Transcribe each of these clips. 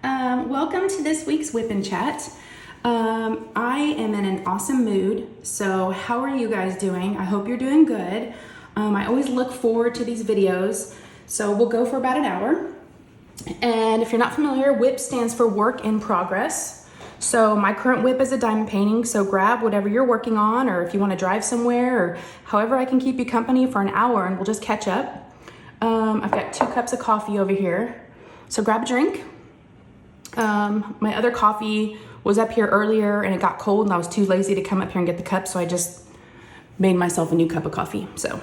Welcome to this week's Whip and Chat. I am in an awesome mood, so how are you guys doing? I hope you're doing good. I always look forward to these videos, so we'll go for about an hour. And if you're not familiar, WIP stands for Work in Progress. So my current WIP is a diamond painting, so grab whatever you're working on, or if you want to drive somewhere, or however I can keep you company for an hour and we'll just catch up. I've got 2 cups of coffee over here, so grab a drink. My other coffee was up here earlier and it got cold and I was too lazy to come up here and get the cup, so I just made myself a new cup of coffee. So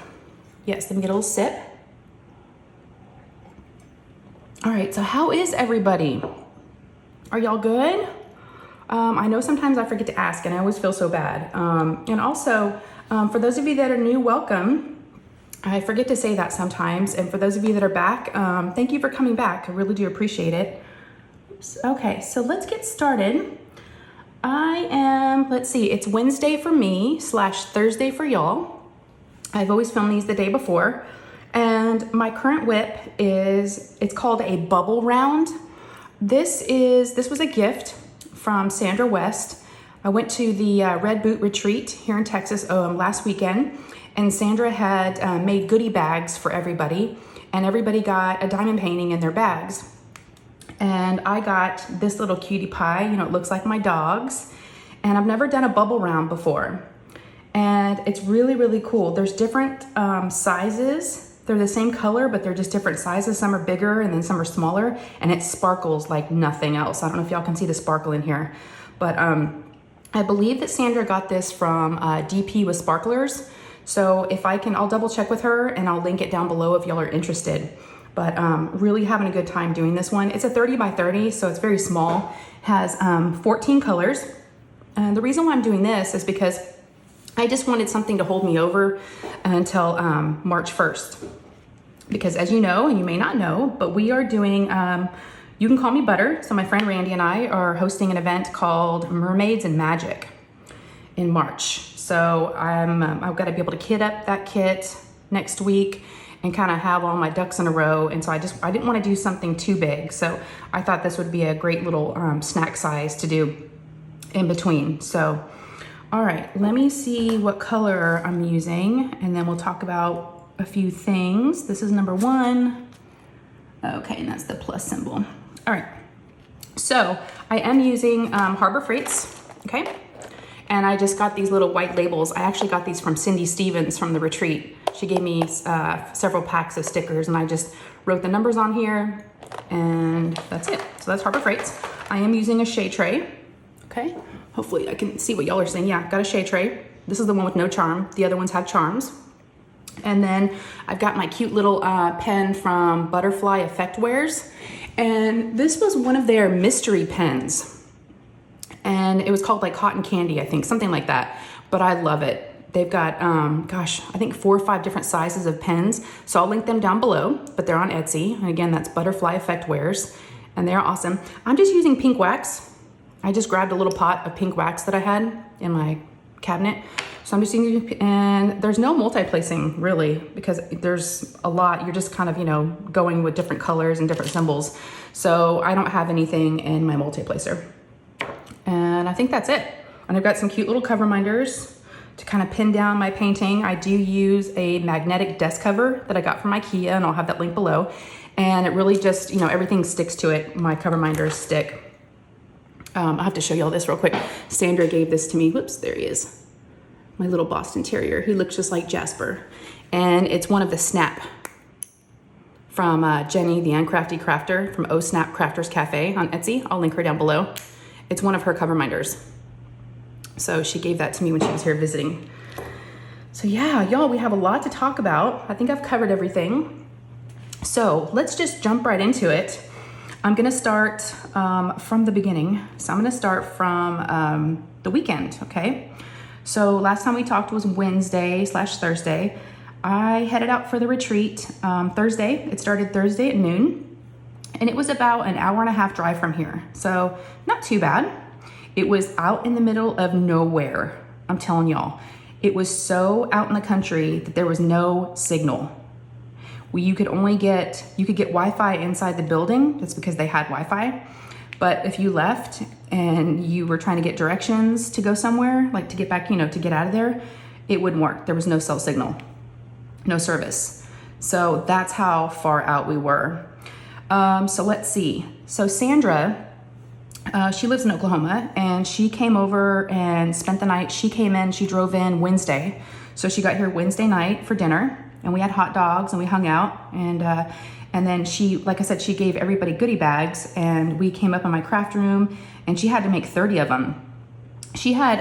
yes, let me get a little sip. All right, so how is everybody? Are y'all good? I know sometimes I forget to ask and I always feel so bad. And also, for those of you that are new, welcome. I forget to say that sometimes. And for those of you that are back, thank you for coming back. I really do appreciate it. Oops. Okay, so let's get started. Let's see, it's Wednesday for me / Thursday for y'all. I've always filmed these the day before. And my current whip it's called a bubble round. This was a gift from Sandra West. I went to the Red Boot Retreat here in Texas last weekend, and Sandra had made goodie bags for everybody, and everybody got a diamond painting in their bags. And I got this little cutie pie, it looks like my dog's, and I've never done a bubble round before. And it's really, really cool. There's different sizes. They're the same color, but they're just different sizes. Some are bigger and then some are smaller, and it sparkles like nothing else. I don't know if y'all can see the sparkle in here, but I believe that Sandra got this from DP with Sparklers. So if I can, I'll double check with her and I'll link it down below if y'all are interested. But really having a good time doing this one. It's a 30 by 30, so it's very small. Has 14 colors. And the reason why I'm doing this is because I just wanted something to hold me over until March 1st. Because as you know, and you may not know, but we are doing, you can call me Butter. So my friend Randy and I are hosting an event called Mermaids and Magic in March. So I've got to be able to kit up that kit next week and kind of have all my ducks in a row. And so I didn't want to do something too big. So I thought this would be a great little snack size to do in between. So, all right, let me see what color I'm using and then we'll talk about a few things. This is number 1. Okay, and that's the plus symbol. All right, so I am using Harbor Freights, okay? And I just got these little white labels. I actually got these from Cindy Stevens from the retreat. She gave me several packs of stickers and I just wrote the numbers on here and that's it. So that's Harbor Freights. I am using a Shay tray, okay? Hopefully I can see what y'all are saying. Yeah, got a Shay tray. This is the one with no charm. The other ones have charms. And then I've got my cute little pen from Butterfly Effect Wares. And this was one of their mystery pens. And it was called like Cotton Candy, I think, something like that. But I love it. They've got, I think 4 or 5 different sizes of pens. So I'll link them down below, but they're on Etsy. And again, that's Butterfly Effect Wares. And they're awesome. I'm just using pink wax. I just grabbed a little pot of pink wax that I had in my cabinet. So I'm just using, and there's no multi-placing really, because there's a lot. You're just kind of, going with different colors and different symbols. So I don't have anything in my multi-placer. And I think that's it. And I've got some cute little Coverminders to kind of pin down my painting. I do use a magnetic desk cover that I got from IKEA, and I'll have that link below. And it really just, everything sticks to it. My Coverminders stick. I'll have to show you all this real quick. Sandra gave this to me. Whoops, there he is. My little Boston Terrier. He looks just like Jasper. And it's one of the Snap from Jenny, the Uncrafty Crafter from Oh Snap Crafters Cafe on Etsy. I'll link her down below. It's one of her Coverminders. So she gave that to me when she was here visiting. So yeah, y'all, we have a lot to talk about. I think I've covered everything. So let's just jump right into it. I'm gonna start from the beginning. So I'm gonna start from the weekend, okay? So last time we talked was Wednesday / Thursday. I headed out for the retreat Thursday. It started Thursday at noon. And it was about an hour and a half drive from here. So not too bad. It was out in the middle of nowhere. I'm telling y'all, it was so out in the country that there was no signal. You could get Wi-Fi inside the building. That's because they had Wi-Fi. But if you left and you were trying to get directions to go somewhere, like to get back, you know, to get out of there, it wouldn't work. There was no cell signal, no service. So that's how far out we were. So let's see. So Sandra, she lives in Oklahoma, and she came over and spent the night. She came in, she drove in Wednesday. So she got here Wednesday night for dinner, and we had hot dogs and we hung out. And then she, like I said, she gave everybody goodie bags, and we came up in my craft room, and she had to make 30 of them. She had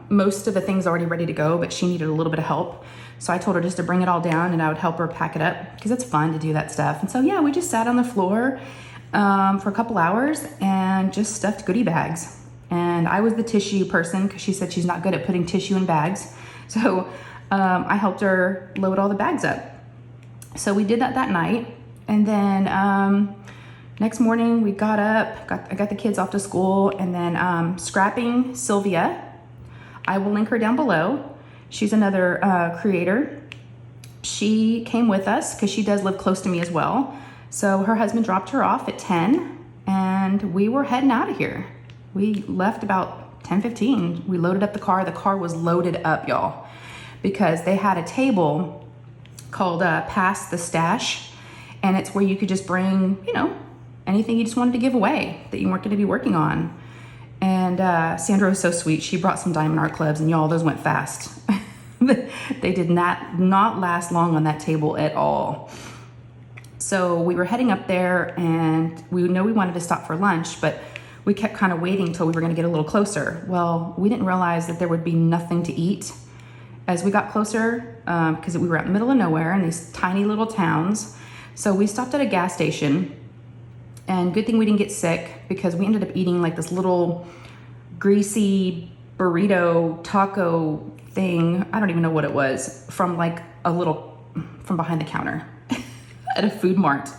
most of the things already ready to go, but she needed a little bit of help. So I told her just to bring it all down, and I would help her pack it up, because it's fun to do that stuff. And so yeah, we just sat on the floor for a couple hours and just stuffed goodie bags. And I was the tissue person, because she said she's not good at putting tissue in bags. So I helped her load all the bags up. So we did that night. And then next morning we got up, I got the kids off to school, and then scrapping Sylvia. I will link her down below. She's another creator. She came with us because she does live close to me as well. So her husband dropped her off at 10, and we were heading out of here. We left about 10:15. We loaded up the car. The car was loaded up, y'all, because they had a table called Pass the Stash, and it's where you could just bring, you know, anything you just wanted to give away that you weren't going to be working on. And Sandra was so sweet. She brought some diamond art clubs, and y'all, those went fast. They did not last long on that table at all. So we were heading up there, and we know we wanted to stop for lunch, but we kept kind of waiting until we were going to get a little closer. Well, we didn't realize that there would be nothing to eat as we got closer, because we were out in the middle of nowhere in these tiny little towns. So we stopped at a gas station, and good thing we didn't get sick, because we ended up eating like this little greasy burrito taco thing. I don't even know what it was, from behind the counter at a food mart.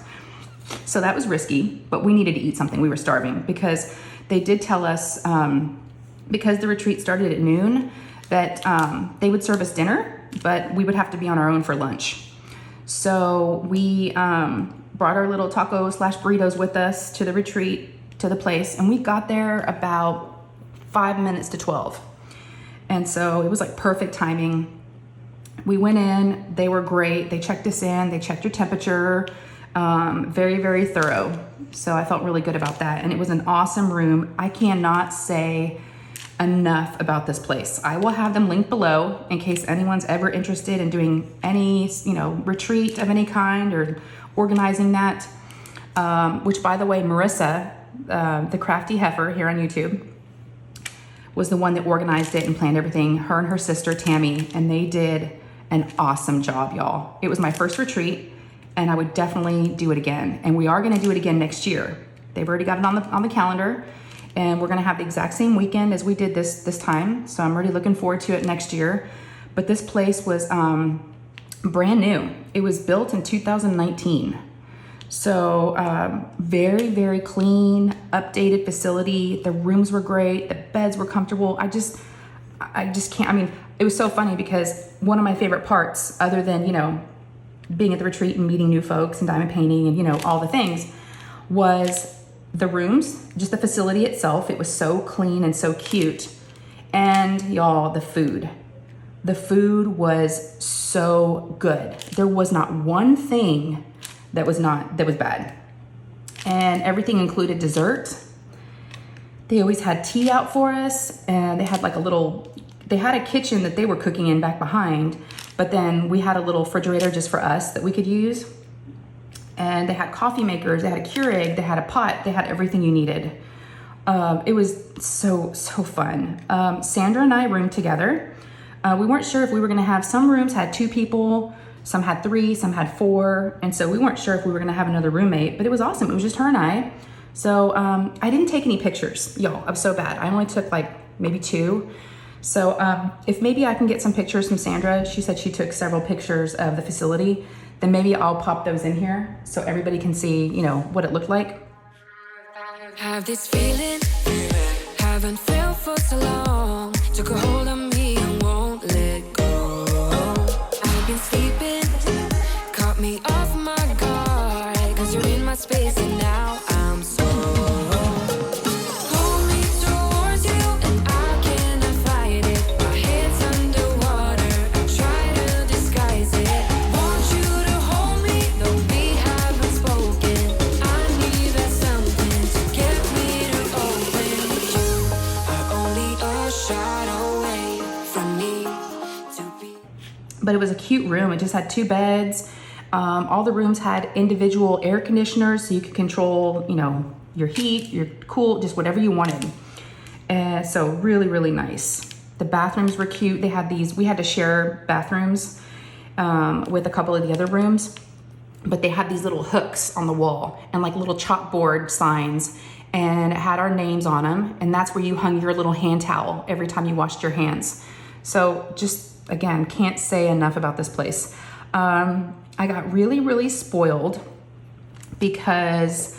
So that was risky, but we needed to eat something. We were starving, because they did tell us, because the retreat started at noon, that they would serve us dinner, but we would have to be on our own for lunch. So we brought our little taco / burritos with us to the retreat, to the place, and we got there about 5 minutes to 12. And so it was like perfect timing. We went in, they were great. They checked us in, they checked your temperature, very, very thorough. So I felt really good about that. And it was an awesome room. I cannot say enough about this place. I will have them linked below in case anyone's ever interested in doing any, retreat of any kind or organizing that. Which, by the way, Marissa, the Crafty Heifer here on YouTube, was the one that organized it and planned everything. Her and her sister Tammy, and they did an awesome job, y'all. It was my first retreat, and I would definitely do it again. And we are going to do it again next year. They've already got it on the calendar. And we're gonna have the exact same weekend as we did this time. So I'm already looking forward to it next year. But this place was brand new. It was built in 2019. So very, very clean, updated facility. The rooms were great. The beds were comfortable. I just can't, it was so funny, because one of my favorite parts, other than, being at the retreat and meeting new folks and diamond painting and, all the things, was the rooms, just the facility itself. It was so clean and so cute. And y'all, the food. The food was so good. There was not one thing that was bad. And everything included dessert. They always had tea out for us, and they had they had a kitchen that they were cooking in back behind, but then we had a little refrigerator just for us that we could use. And they had coffee makers, they had a Keurig, they had a pot, they had everything you needed. It was so fun. Sandra and I roomed together. We weren't sure if we were gonna have, some rooms had 2 people, some had 3, some had 4. And so we weren't sure if we were gonna have another roommate, but it was awesome. It was just her and I. So I didn't take any pictures, y'all. I'm so bad. I only took maybe 2. So if maybe I can get some pictures from Sandra, she said she took several pictures of the facility, then maybe I'll pop those in here so everybody can see, what it looked like. Have this feeling, haven't felt for so long. Took a hold of me and won't let go. I've been sleeping, caught me off my guard. 'Cause you're in my space and now I'm so But it was a cute room. It just had 2 beds. All the rooms had individual air conditioners, so you could control, you know, your heat, your cool, just whatever you wanted. So really, really nice. The bathrooms were cute. They had these, we had to share bathrooms with a couple of the other rooms, but they had these little hooks on the wall and like little chalkboard signs, and it had our names on them. And that's where you hung your little hand towel every time you washed your hands. So just, again, can't say enough about this place. I got really, really spoiled because,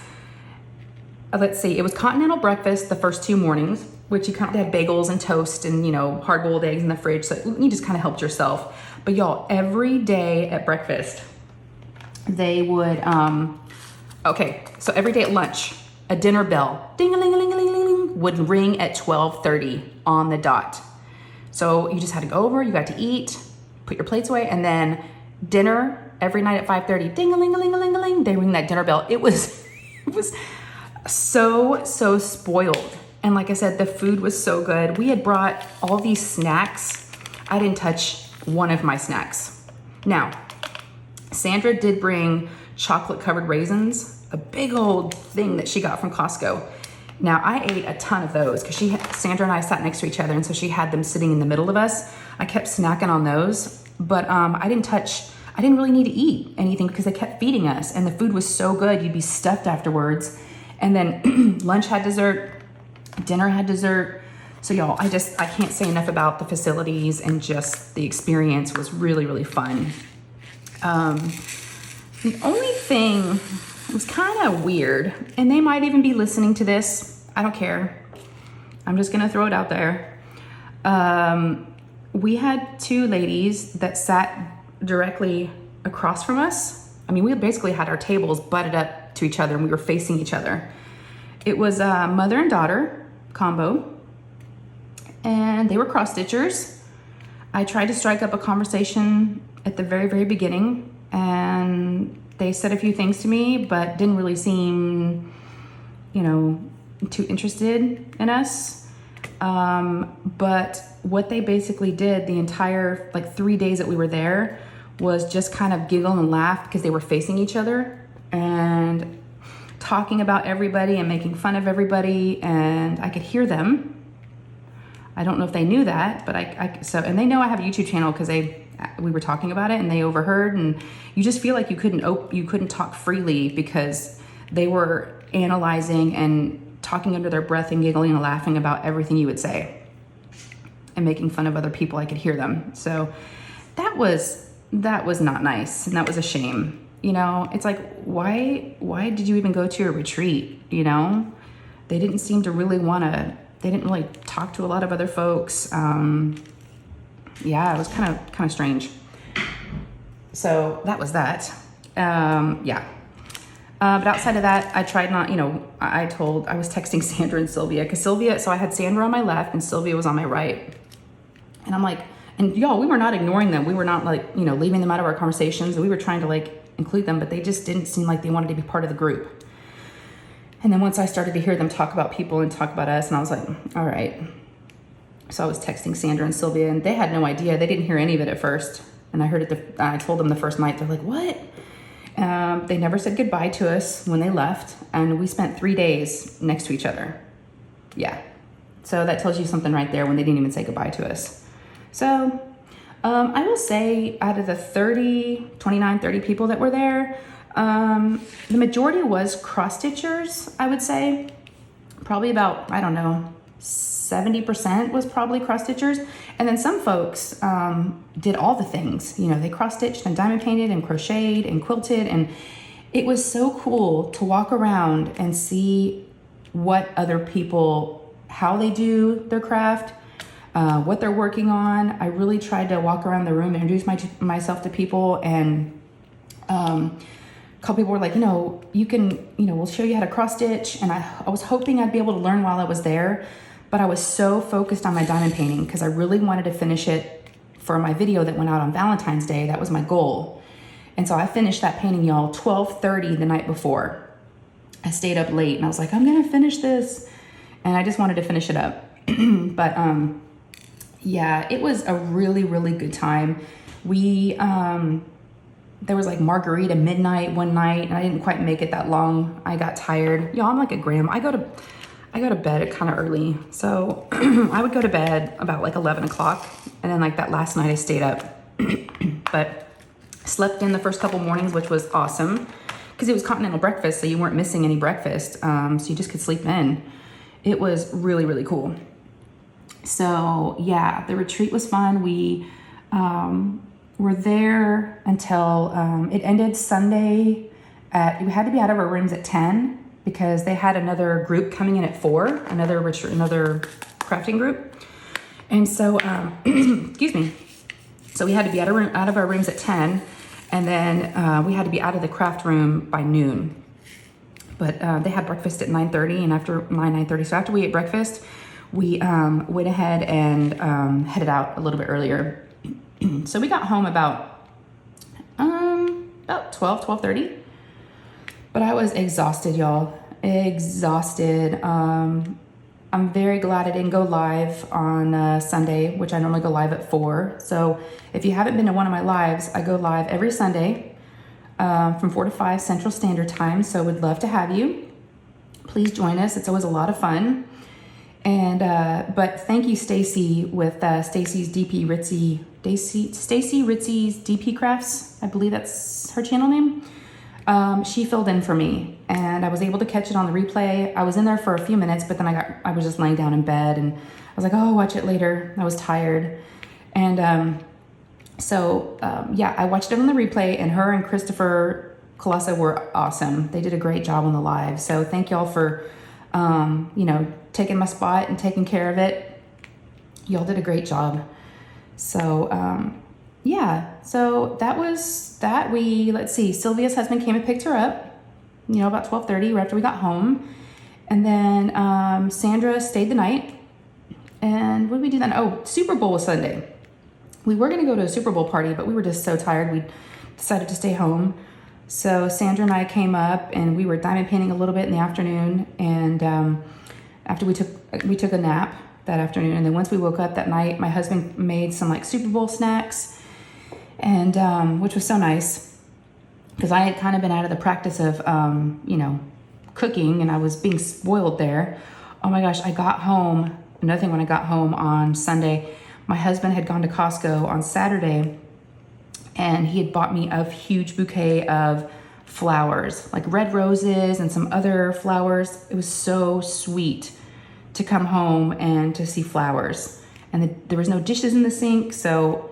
let's see, it was continental breakfast the first 2 mornings, which they had bagels and toast and, you know, hard-boiled eggs in the fridge. So you just kind of helped yourself. But y'all, every day at breakfast, they would, okay, so every day at lunch, a dinner bell, ding-a-ling-a-ling-a-ling-a-ling, would ring at 12:30 on the dot. So you just had to go over, you got to eat, put your plates away, and then dinner every night at 5:30, ding-a-ling-a-ling-a-ling-a-ling, they ring that dinner bell. It was so spoiled. And like I said, the food was so good. We had brought all these snacks. I didn't touch one of my snacks. Now, Sandra did bring chocolate covered raisins, a big old thing that she got from Costco. Now, I ate a ton of those because Sandra and I sat next to each other, and so she had them sitting in the middle of us. I kept snacking on those, but I didn't really need to eat anything because they kept feeding us, and the food was so good. You'd be stuffed afterwards. And then lunch had dessert, dinner had dessert. So y'all, I can't say enough about the facilities, and just the experience was really, really fun. The only thing was kind of weird, and they might even be listening to this. I don't care. I'm just gonna throw it out there. We had 2 ladies that sat directly across from us. I mean, we basically had our tables butted up to each other, and we were facing each other. It was a mother and daughter combo, and they were cross stitchers. I tried to strike up a conversation at the very, very beginning, and they said a few things to me, but didn't really seem, you know, too interested in us. But what they basically did the entire 3 days that we were there was just kind of giggle and laugh because they were facing each other and talking about everybody and making fun of everybody, and I could hear them. I don't know if they knew that, but and they know I have a YouTube channel because we were talking about it and they overheard, and you just feel like you couldn't talk freely because they were analyzing and talking under their breath and giggling and laughing about everything you would say and making fun of other people. I could hear them. So that was not nice, and that was a shame. You know, it's like, why did you even go to a retreat? You know, they didn't seem to really they didn't really talk to a lot of other folks. Yeah, it was kind of strange. So that was that. Yeah. But outside of that, I tried not, you know, I was texting Sandra and Sylvia because so I had Sandra on my left and Sylvia was on my right. And I'm like, and y'all, we were not ignoring them. We were not leaving them out of our conversations. We were trying to include them, but they just didn't seem like they wanted to be part of the group. And then once I started to hear them talk about people and talk about us, and I was like, all right. So I was texting Sandra and Sylvia, and they had no idea. They didn't hear any of it at first. And I heard it, I told them the first night. They're like, what? They never said goodbye to us when they left. And we spent 3 days next to each other. Yeah. So that tells you something right there when they didn't even say goodbye to us. So I will say out of the 29, 30 people that were there, the majority was cross-stitchers, I would say. Probably about, 70% was probably cross-stitchers. And then some folks did all the things. You know, they cross-stitched and diamond painted and crocheted and quilted. And it was so cool to walk around and see what other people, how they do their craft, what they're working on. I really tried to walk around the room and introduce myself to people, and a couple people were like, we'll show you how to cross stitch. And I was hoping I'd be able to learn while I was there, but I was so focused on my diamond painting because I really wanted to finish it for my video that went out on Valentine's Day. That was my goal. And so I finished that painting, y'all, 12:30 the night before. I stayed up late and I was like, I'm gonna finish this. And I just wanted to finish it up. But yeah, it was a really, really good time. We, there was like margarita midnight one night, and I didn't quite make it that long. I got tired. Y'all, I'm like a grandma. I go to bed kind of early. So I would go to bed about like 11 o'clock. And then like that last night I stayed up, but slept in the first couple mornings, which was awesome because it was continental breakfast. So you weren't missing any breakfast. So you just could sleep in. It was really, really cool. So yeah, the retreat was fun. We were there until it ended Sunday we had to be out of our rooms at 10 because they had another group coming in at 4, another crafting group. And so, excuse me. So we had to be out of our rooms at 10, and then we had to be out of the craft room by noon. But they had breakfast at 9:30, and after 9:30, so after we ate breakfast, we went ahead and headed out a little bit earlier. So we got home about 12:30. But I was exhausted, y'all. Exhausted. I'm very glad I didn't go live on Sunday, which I normally go live at 4. So if you haven't been to one of my lives, I go live every Sunday from 4 to 5 Central Standard Time. So would love to have you. Please join us. It's always a lot of fun. And but thank you, Stacy, with Stacy's DP Ritzy, Stacy Ritzy's DP Crafts. I believe that's her channel name. She filled in for me, and I was able to catch it on the replay. I was in there for a few minutes, but then I was just laying down in bed, and I was like, oh, I'll watch it later. I was tired. And yeah, I watched it on the replay, and her and Christopher Colossa were awesome. They did a great job on the live. So thank y'all for, taking my spot and taking care of it. Y'all did a great job. So, yeah, so that was that. Let's see, Sylvia's husband came and picked her up, about 12:30 right after we got home. And then Sandra stayed the night. And what did we do then? Oh, Super Bowl was Sunday. We were going to go to a Super Bowl party, but we were just so tired. We decided to stay home. So Sandra and I came up, and we were diamond painting a little bit in the afternoon. And after we took a nap that afternoon. And then once we woke up that night, my husband made some like Super Bowl snacks, and which was so nice because I had kind of been out of the practice of, cooking, and I was being spoiled there. Oh my gosh, I got home. Another thing, when I got home on Sunday, my husband had gone to Costco on Saturday, and he had bought me a huge bouquet of flowers, like red roses and some other flowers. It was so sweet to come home and to see flowers. And there was no dishes in the sink, so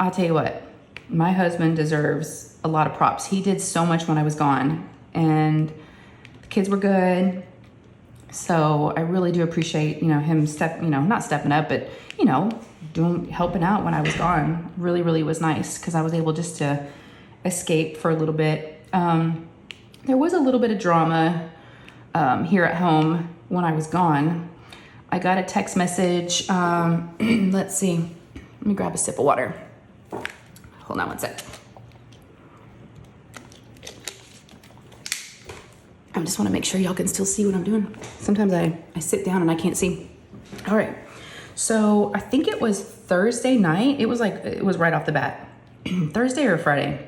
I'll tell you what, my husband deserves a lot of props. He did so much when I was gone, and the kids were good. So I really do appreciate, him not stepping up, but, helping out when I was gone. Really, really was nice because I was able just to escape for a little bit. There was a little bit of drama here at home when I was gone. I got a text message. Let's see. Let me grab a sip of water. Hold on one sec. I just want to make sure y'all can still see what I'm doing. Sometimes I sit down and I can't see. All right. So I think it was Thursday night. It was right off the bat. Thursday or Friday.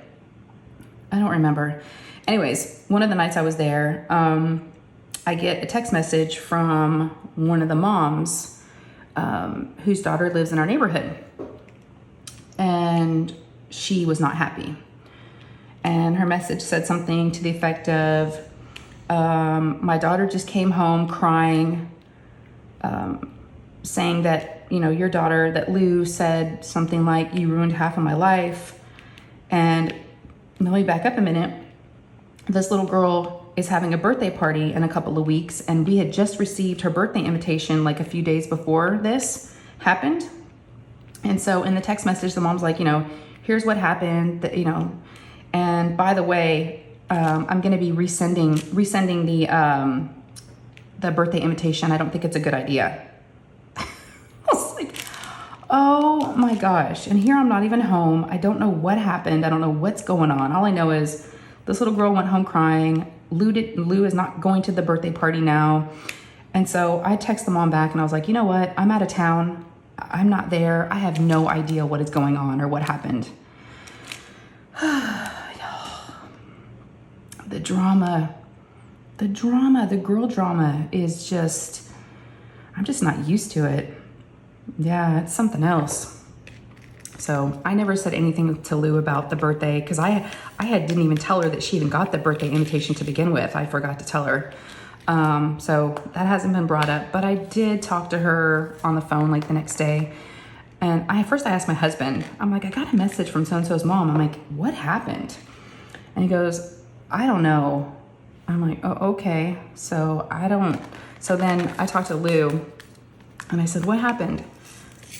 I don't remember. Anyways, one of the nights I was there, I get a text message from one of the moms whose daughter lives in our neighborhood. And she was not happy. And her message said something to the effect of, my daughter just came home crying, saying that, your daughter, that Lou said something like, you ruined half of my life. And let me back up a minute. This little girl is having a birthday party in a couple of weeks, and we had just received her birthday invitation like a few days before this happened. And so in the text message, the mom's like, here's what happened, and by the way, I'm going to be resending the birthday invitation. I don't think it's a good idea. I was like, oh my gosh. And here I'm not even home. I don't know what happened. I don't know what's going on. All I know is this little girl went home crying. Lou is not going to the birthday party now. And so I text the mom back, and I was like, you know what? I'm out of town. I'm not there. I have no idea what is going on or what happened. The drama, the girl drama is just, I'm just not used to it. Yeah, it's something else. So I never said anything to Lou about the birthday because didn't even tell her that she even got the birthday invitation to begin with. I forgot to tell her. So that hasn't been brought up, but I did talk to her on the phone like the next day. And I asked my husband, I'm like, I got a message from so-and-so's mom. I'm like, what happened? And he goes, I don't know. I'm like, oh, okay. So then I talked to Lou and I said, what happened?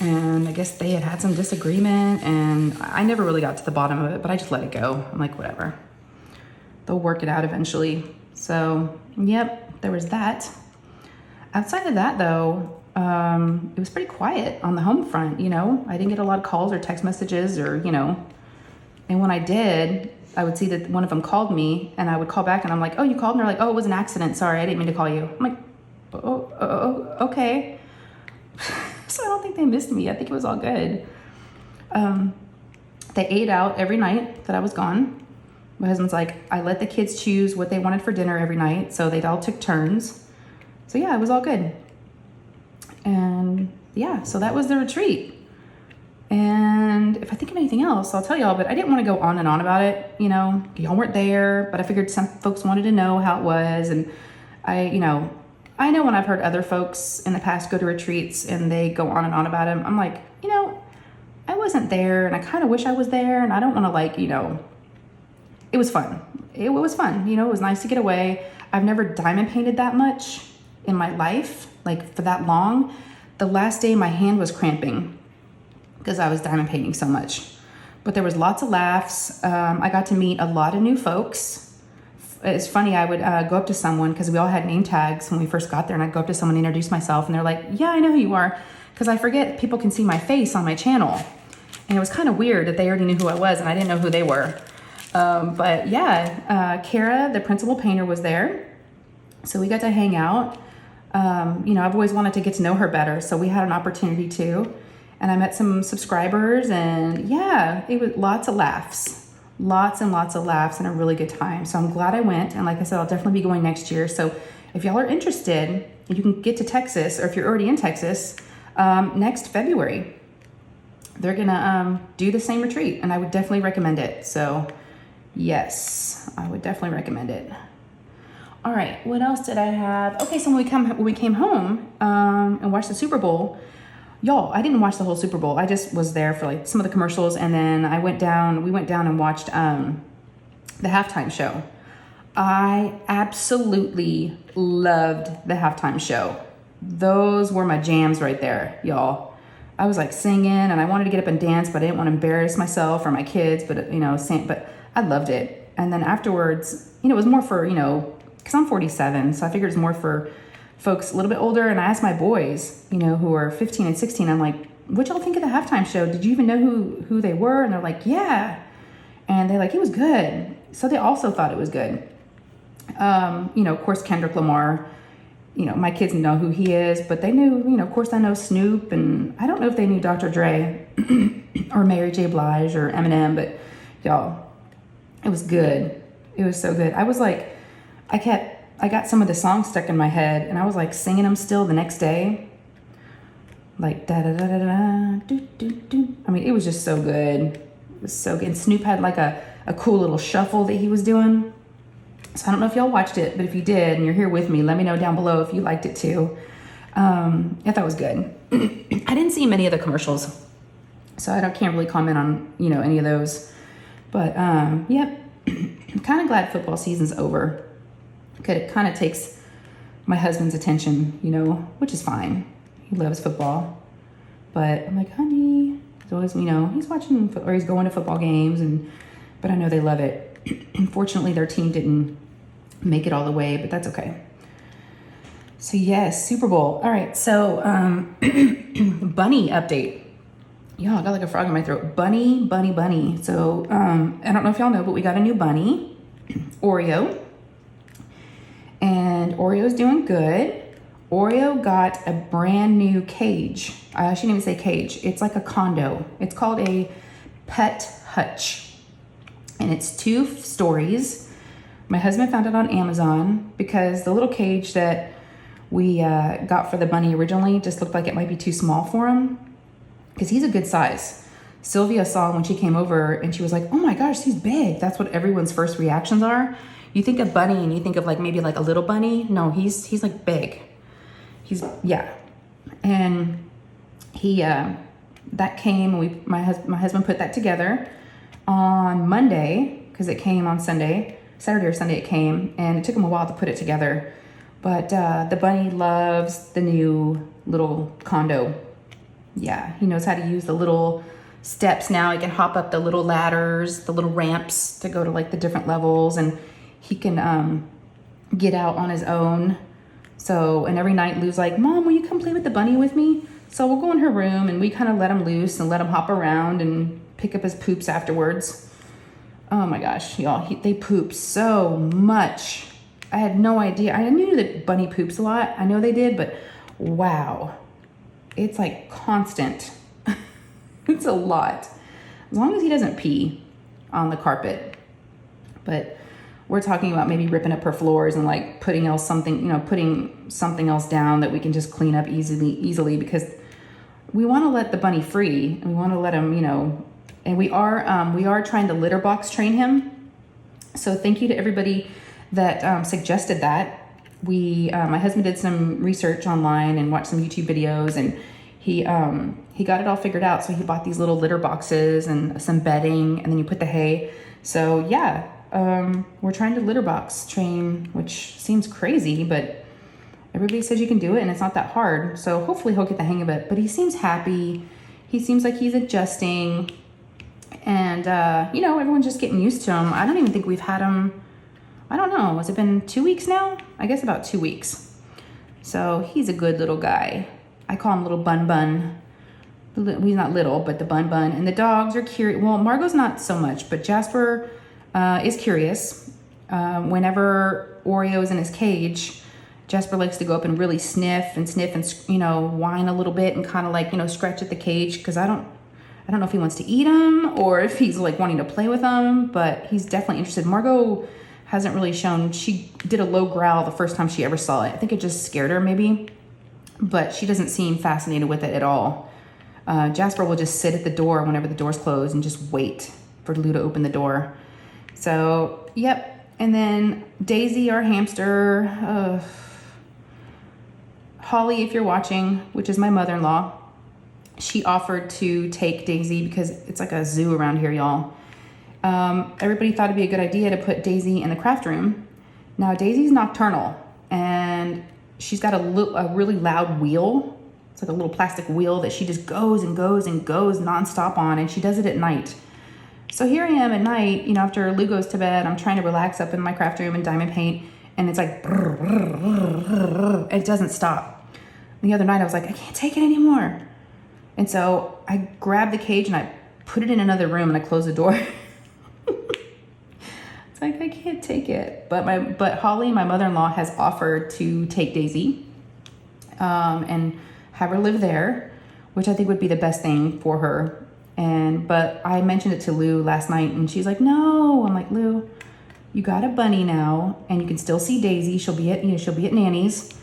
And I guess they had some disagreement and I never really got to the bottom of it, but I just let it go. I'm like, whatever. They'll work it out eventually. So, yep, there was that. Outside of that though, it was pretty quiet on the home front, you know. I didn't get a lot of calls or text messages or, you know. And when I did, I would see that one of them called me and I would call back and I'm like, oh, you called? And they're like, oh, it was an accident. Sorry, I didn't mean to call you. I'm like, oh okay. So I don't think they missed me. I think it was all good. They ate out every night that I was gone. My husband's like, I let the kids choose what they wanted for dinner every night. So they all took turns. So yeah, it was all good. And yeah, so that was the retreat. And if I think of anything else, I'll tell y'all, but I didn't want to go on and on about it. You know, y'all weren't there, but I figured some folks wanted to know how it was. And I know when I've heard other folks in the past go to retreats and they go on and on about them, I'm like, you know, I wasn't there and I kind of wish I was there. And I don't want to it was fun. It was fun. You know, it was nice to get away. I've never diamond painted that much in my life, like for that long. The last day my hand was cramping because I was diamond painting so much. But there was lots of laughs. I got to meet a lot of new folks. It's funny, I would go up to someone because we all had name tags when we first got there, and I'd go up to someone and introduce myself and they're like, yeah, I know who you are, because I forget people can see my face on my channel. And it was kind of weird that they already knew who I was and I didn't know who they were. But yeah, Kara, the principal painter, was there. So we got to hang out. I've always wanted to get to know her better, so we had an opportunity to. And I met some subscribers, and yeah, it was lots of laughs. Lots and lots of laughs and a really good time. So I'm glad I went. And like I said, I'll definitely be going next year. So if y'all are interested, you can get to Texas, or if you're already in Texas, next February, they're gonna do the same retreat, and I would definitely recommend it. So yes, I would definitely recommend it. All right, what else did I have? Okay, so when we came home and watched the Super Bowl, y'all, I didn't watch the whole Super Bowl. I just was there for like some of the commercials, and then we went down and watched the halftime show. I absolutely loved the halftime show. Those were my jams right there, y'all. I was like singing, and I wanted to get up and dance, but I didn't want to embarrass myself or my kids, but I loved it. And then afterwards, it was more for, because I'm 47, so I figured it's more for folks a little bit older. And I asked my boys, who are 15 and 16, I'm like, what'd y'all think of the halftime show? Did you even know who they were? And they're like, yeah. And they're like, it was good. So they also thought it was good. Of course, Kendrick Lamar, my kids know who he is, but they knew, of course I know Snoop, and I don't know if they knew Dr. Dre or Mary J. Blige or Eminem, but y'all, it was good. It was so good. I was like, I got some of the songs stuck in my head, and I was like singing them still the next day. Like da da da da da do do do. I mean, it was just so good. It was so good. And Snoop had like a cool little shuffle that he was doing. So I don't know if y'all watched it, but if you did and you're here with me, let me know down below if you liked it too. I thought it was good. I didn't see many of the commercials, so I can't really comment on any of those. But yep, I'm kind of glad football season's over. It kind of takes my husband's attention, which is fine. He loves football. But I'm like, honey, he's always, he's watching or he's going to football games, but I know they love it. Unfortunately, their team didn't make it all the way, but that's okay. So yes, Super Bowl. All right, so bunny update. Y'all, I got like a frog in my throat. Bunny. So I don't know if y'all know, but we got a new bunny, Oreo. And Oreo's doing good. Oreo got a brand new cage. I shouldn't even say cage. It's like a condo. It's called a pet hutch. And it's 2 stories. My husband found it on Amazon because the little cage that we got for the bunny originally just looked like it might be too small for him because he's a good size. Sylvia saw him when she came over and she was like, oh my gosh, he's big. That's what everyone's first reactions are. You think of bunny and you think of like maybe like a little bunny. No, he's like big. Yeah. And he, that came, and my husband put that together on Monday because it came on Saturday or Sunday it came, and it took him a while to put it together. But the bunny loves the new little condo. Yeah, he knows how to use the little steps now. He can hop up the little ladders, the little ramps to go to like the different levels, and he can get out on his own. So, and every night Lou's like, Mom, will you come play with the bunny with me? So we'll go in her room and we kind of let him loose and let him hop around and pick up his poops afterwards. Oh my gosh, y'all, they poop so much. I had no idea. I knew that bunny poops a lot. I know they did, but wow. It's like constant. It's a lot. As long as he doesn't pee on the carpet. But we're talking about maybe ripping up her floors and like putting something else down that we can just clean up easily because we want to let the bunny free and we want to let him, and we are trying to litter box train him. So thank you to everybody that suggested that. My husband did some research online and watched some YouTube videos, and he got it all figured out. So he bought these little litter boxes and some bedding, and then you put the hay. So yeah, we're trying to litter box train, which seems crazy, but everybody says you can do it and it's not that hard. So hopefully he'll get the hang of it, but he seems happy. He seems like he's adjusting, and everyone's just getting used to him. I don't even think we've had him, I don't know, has it been 2 weeks now? I guess about 2 weeks. So he's a good little guy. I call him little Bun Bun. He's not little, but the Bun Bun. And the dogs are curious. Well, Margot's not so much, but Jasper is curious. Whenever Oreo's in his cage, Jasper likes to go up and really sniff and whine a little bit and kind of like, scratch at the cage, because I don't know if he wants to eat them or if he's like wanting to play with them, but he's definitely interested. Margot hasn't really shown. She did a low growl the first time she ever saw it. I think it just scared her maybe, but she doesn't seem fascinated with it at all. Jasper will just sit at the door whenever the door's closed and just wait for Lou to open the door. So, yep. And then Daisy, our hamster, Holly, if you're watching, which is my mother-in-law, she offered to take Daisy because it's like a zoo around here, y'all. Everybody thought it'd be a good idea to put Daisy in the craft room. Now, Daisy's nocturnal, and she's got a really loud wheel. It's like a little plastic wheel that she just goes and goes and goes nonstop on, and she does it at night. So here I am at night, after Lou goes to bed, I'm trying to relax up in my craft room and diamond paint, and it's like, brr, brr, brr, brr, brr. It doesn't stop. The other night I was like, I can't take it anymore. And so I grabbed the cage and I put it in another room and I closed the door. It's like, I can't take it. But Holly, my mother-in-law, has offered to take Daisy and have her live there, which I think would be the best thing for her. But I mentioned it to Lou last night and she's like, no. I'm like, Lou, you got a bunny now and you can still see Daisy. She'll be at Nanny's.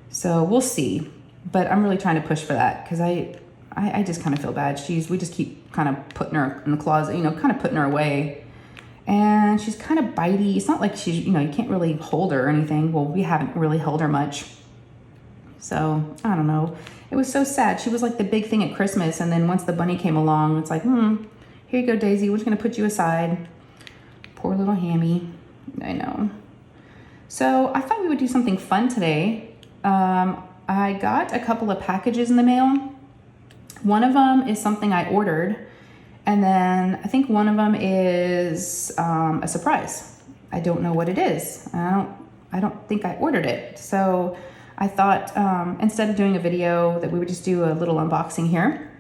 So we'll see. But I'm really trying to push for that because I just kind of feel bad. We just keep kind of putting her in the closet, kind of putting her away. And she's kind of bitey. It's not like she's, you can't really hold her or anything. Well, we haven't really held her much. So, I don't know. It was so sad. She was like the big thing at Christmas. And then once the bunny came along, it's like, here you go, Daisy. We're just going to put you aside. Poor little Hammy. I know. So, I thought we would do something fun today. I got a couple of packages in the mail. One of them is something I ordered. And then I think one of them is a surprise. I don't know what it is. I don't think I ordered it. So I thought instead of doing a video that we would just do a little unboxing here.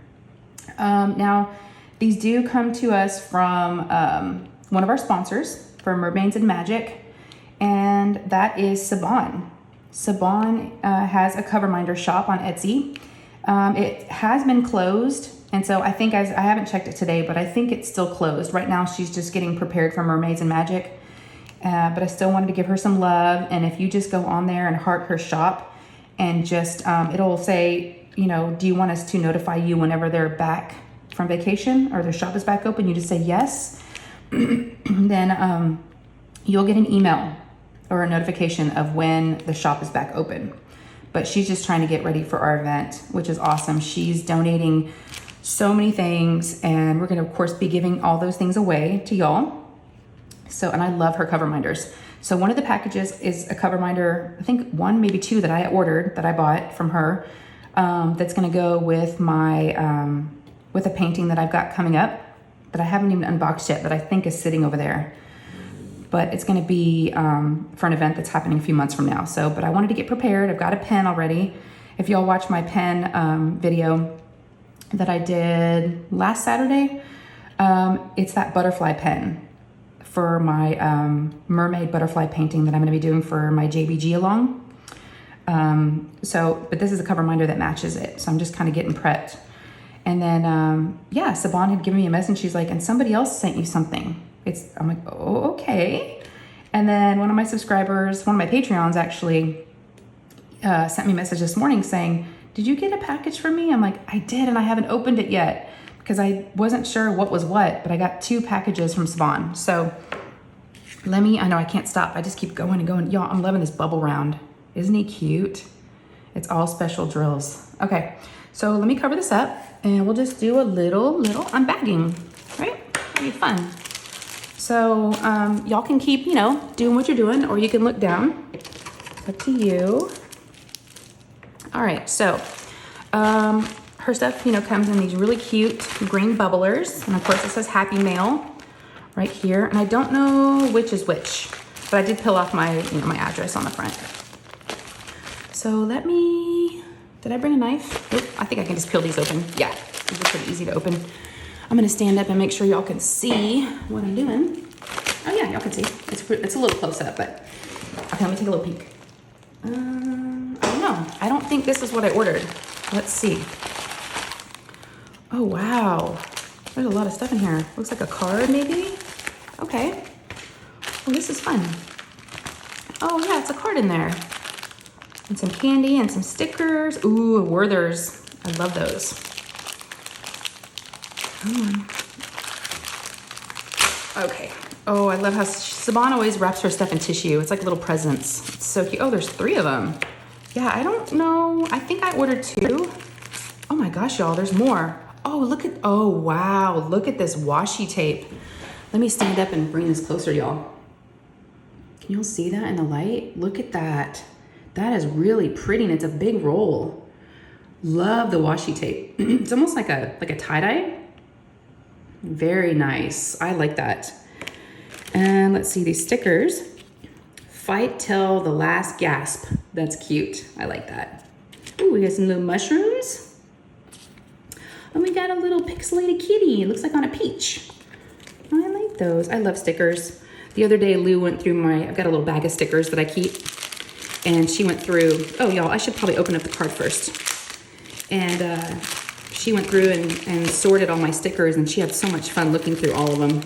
Now, these do come to us from one of our sponsors for Mermaids and Magic. And that is Saban. Saban has a Coverminder shop on Etsy. It has been closed, and so I think I haven't checked it today, but I think it's still closed. Right now, she's just getting prepared for Mermaids and Magic, but I still wanted to give her some love, and if you just go on there and heart her shop, and just, it'll say, you know, do you want us to notify you whenever they're back from vacation or their shop is back open? You just say yes. Then you'll get an email or a notification of when the shop is back open. But she's just trying to get ready for our event, which is awesome. She's donating so many things, and we're gonna, of course, be giving all those things away to y'all. So, and I love her Coverminders. So one of the packages is a Coverminder, I think one, maybe two that I ordered, that I bought from her, that's gonna go with my, with a painting that I've got coming up that I haven't even unboxed yet, that I think is sitting over there. But it's gonna be for an event that's happening a few months from now. So, but I wanted to get prepared. I've got a pen already. If y'all watch my pen video that I did last Saturday, it's that butterfly pen for my mermaid butterfly painting that I'm gonna be doing for my JBG along. So, but this is a Coverminder that matches it. So I'm just kind of getting prepped. And then, yeah, Saban had given me a message. She's like, and somebody else sent you something. I'm like, oh, okay. And then one of my subscribers, one of my Patreons actually sent me a message this morning saying, did you get a package from me? I'm like, I did, and I haven't opened it yet because I wasn't sure what was what, but I got 2 packages from Saban. So I know I can't stop. I just keep going and going. Y'all, I'm loving this bubble round. Isn't he cute? It's all special drills. Okay, so let me cover this up and we'll just do a little unbagging, right? It'll be fun. So y'all can keep, you know, doing what you're doing, or you can look down. It's up to you. All right, so her stuff, you know, comes in these really cute green bubblers. And of course it says Happy Mail right here. And I don't know which is which, but I did peel off my, you know, my address on the front. So did I bring a knife? Oop, I think I can just peel these open. Yeah, these are pretty easy to open. I'm gonna stand up and make sure y'all can see what I'm doing. Oh yeah, y'all can see. It's a little close up, but okay, let me take a little peek. I don't know. I don't think this is what I ordered. Let's see. Oh wow, there's a lot of stuff in here. Looks like a card maybe? Okay. Well, this is fun. Oh yeah, it's a card in there. And some candy and some stickers. Ooh, Werther's. I love those. Come on. Okay. Oh, I love how Saban always wraps her stuff in tissue. It's like little presents. It's so cute. Oh, there's 3 of them. Yeah, I don't know. I think I ordered 2. Oh my gosh, y'all, there's more. Oh, wow. Look at this washi tape. Let me stand up and bring this closer, y'all. Can y'all see that in the light? Look at that. That is really pretty, and it's a big roll. Love the washi tape. It's almost like a tie-dye. Very nice. I like that. And let's see these stickers. Fight till the last gasp. That's cute. I like that. Ooh, we got some little mushrooms. And we got a little pixelated kitty. It looks like on a peach. I like those. I love stickers. The other day, Lou went through I've got a little bag of stickers that I keep. And she went through, oh y'all, I should probably open up the card first. And she went through and sorted all my stickers, and she had so much fun looking through all of them.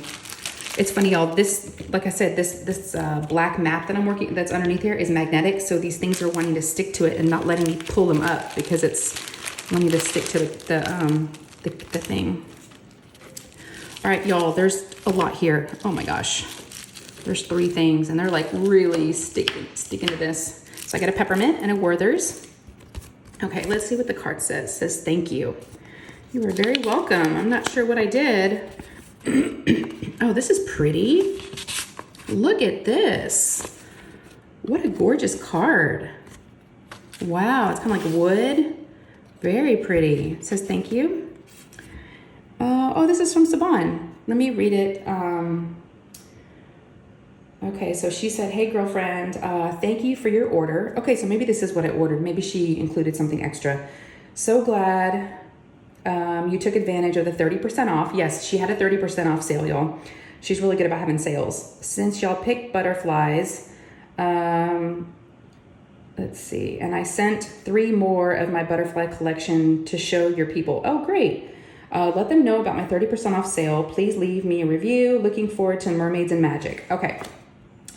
It's funny, y'all, this, like I said, this black map that I'm working, that's underneath here is magnetic. So these things are wanting to stick to it and not letting me pull them up because it's wanting to stick to the thing. All right, y'all, there's a lot here. Oh my gosh. There's 3 things, and they're like really sticking to this. So I got a peppermint and a Werther's. Okay, let's see what the card says. It says, thank you. You are very welcome. I'm not sure what I did. Oh, this is pretty. Look at this. What a gorgeous card. Wow, it's kind of like wood. Very pretty. It says, thank you. Oh, this is from Saban. Let me read it. Okay, so she said, hey girlfriend, thank you for your order. Okay, so maybe this is what I ordered. Maybe she included something extra. So glad you took advantage of the 30% off. Yes, she had a 30% off sale, y'all. She's really good about having sales. Since y'all picked butterflies, Let's see. And I sent 3 more of my butterfly collection to show your people. Oh, great. Let them know about my 30% off sale. Please leave me a review. Looking forward to Mermaids and Magic. Okay.